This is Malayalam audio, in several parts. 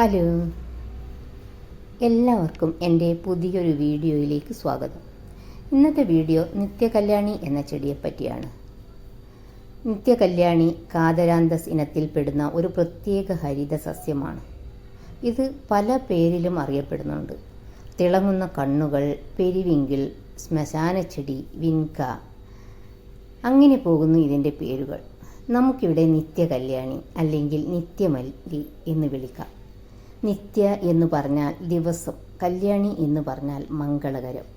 ഹലോ, എല്ലാവർക്കും എൻ്റെ പുതിയൊരു വീഡിയോയിലേക്ക് സ്വാഗതം. ഇന്നത്തെ വീഡിയോ നിത്യകല്യാണി എന്ന ചെടിയെപ്പറ്റിയാണ്. നിത്യകല്യാണി കാതരാന്തസ് ഇനത്തിൽപ്പെടുന്ന ഒരു പ്രത്യേക ഹരിത സസ്യമാണ്. ഇത് പല പേരിലും അറിയപ്പെടുന്നുണ്ട്. തിളങ്ങുന്ന കണ്ണുകൾ, പെരിവിങ്കിൾ, ശ്മശാനച്ചെടി, വിൻക, അങ്ങനെ പോകുന്നു ഇതിൻ്റെ പേരുകൾ. നമുക്കിവിടെ നിത്യകല്യാണി അല്ലെങ്കിൽ നിത്യമല്ലി എന്ന് വിളിക്കാം. നിത്യ എന്ന് പറഞ്ഞാൽ ദിവസം, കല്യാണി എന്ന് പറഞ്ഞാൽ മംഗളകരം.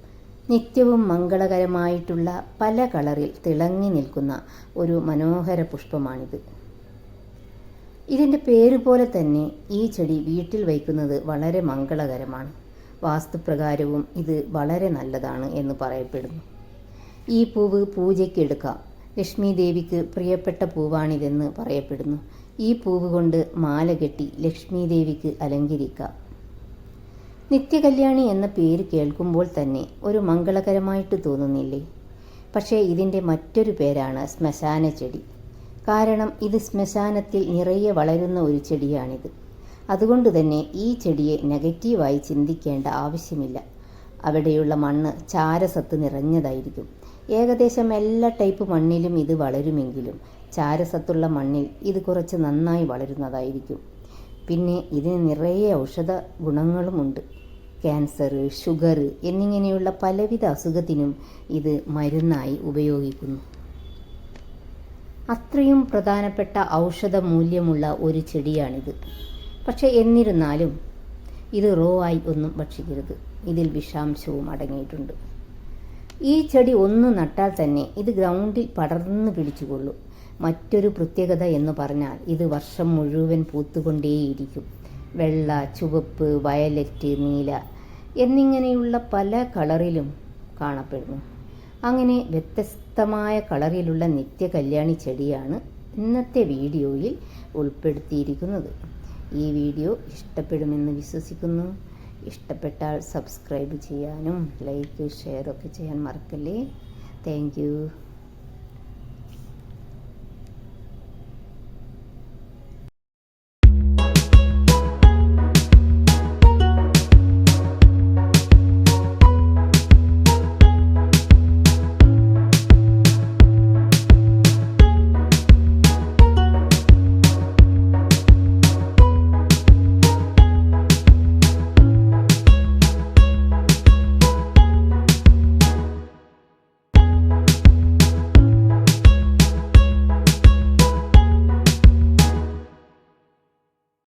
നിത്യവും മംഗളകരമായിട്ടുള്ള പല കളറിൽ തിളങ്ങി നിൽക്കുന്ന ഒരു മനോഹര പുഷ്പമാണിത്. ഇതിൻ്റെ പേര് പോലെ തന്നെ ഈ ചെടി വീട്ടിൽ വയ്ക്കുന്നത് വളരെ മംഗളകരമാണ്. വാസ്തുപ്രകാരവും ഇത് വളരെ നല്ലതാണ് എന്ന് പറയപ്പെടുന്നു. ഈ പൂവ് പൂജയ്ക്ക് എടുക്കാം. ലക്ഷ്മി ദേവിക്ക് പ്രിയപ്പെട്ട പൂവാണിതെന്ന് പറയപ്പെടുന്നു. ഈ പൂവ് കൊണ്ട് മാല കെട്ടി ലക്ഷ്മി ദേവിക്ക് അലങ്കരിക്കാം. നിത്യകല്യാണി എന്ന പേര് കേൾക്കുമ്പോൾ തന്നെ ഒരു മംഗളകരമായിട്ട് തോന്നുന്നില്ലേ? പക്ഷേ ഇതിൻ്റെ മറ്റൊരു പേരാണ് ശ്മശാനച്ചെടി. കാരണം ഇത് ശ്മശാനത്തിൽ നിറയെ വളരുന്ന ഒരു ചെടിയാണിത്. അതുകൊണ്ട് തന്നെ ഈ ചെടിയെ നെഗറ്റീവായി ചിന്തിക്കേണ്ട ആവശ്യമില്ല. അവിടെയുള്ള മണ്ണ് ചാരസത്ത് നിറഞ്ഞതായിരിക്കും. ഏകദേശം എല്ലാ ടൈപ്പ് മണ്ണിലും ഇത് വളരുമെങ്കിലും ചാരസത്തുള്ള മണ്ണിൽ ഇത് കുറച്ച് നന്നായി വളരുന്നതായിരിക്കും. പിന്നെ ഇതിന് നിറയെ ഔഷധ ഗുണങ്ങളുമുണ്ട്. ക്യാൻസർ, ഷുഗർ എന്നിങ്ങനെയുള്ള പലവിധ അസുഖത്തിനും ഇത് മരുന്നായി ഉപയോഗിക്കുന്നു. അത്രയും പ്രധാനപ്പെട്ട ഔഷധ മൂല്യമുള്ള ഒരു ചെടിയാണിത്. പക്ഷേ എന്നിരുന്നാലും ഇത് റോ ആയി ഒന്നും ഭക്ഷിക്കരുത്. ഇതിൽ വിഷാംശവും അടങ്ങിയിട്ടുണ്ട്. ഈ ചെടി ഒന്ന് നട്ടാൽ തന്നെ ഇത് ഗ്രൗണ്ടിൽ പടർന്നു പിടിച്ചുകൊള്ളും. മറ്റൊരു പ്രത്യേകത എന്ന് പറഞ്ഞാൽ ഇത് വർഷം മുഴുവൻ പൂത്തുകൊണ്ടേയിരിക്കും. വെള്ള, ചുവപ്പ്, വയലറ്റ്, നീല എന്നിങ്ങനെയുള്ള പല കളറിലും കാണപ്പെടുന്നു. അങ്ങനെ വ്യത്യസ്തമായ കളറിലുള്ള നിത്യകല്യാണി ചെടിയാണ് ഇന്നത്തെ വീഡിയോയിൽ ഉൾപ്പെടുത്തിയിരിക്കുന്നത്. ഈ വീഡിയോ ഇഷ്ടപ്പെടുമെന്ന് വിശ്വസിക്കുന്നു. ഇഷ്ടപ്പെട്ടാൽ സബ്സ്ക്രൈബ് ചെയ്യാനും ലൈക്ക്, ഷെയർ ഒക്കെ ചെയ്യാൻ മറക്കല്ലേ. Thank you.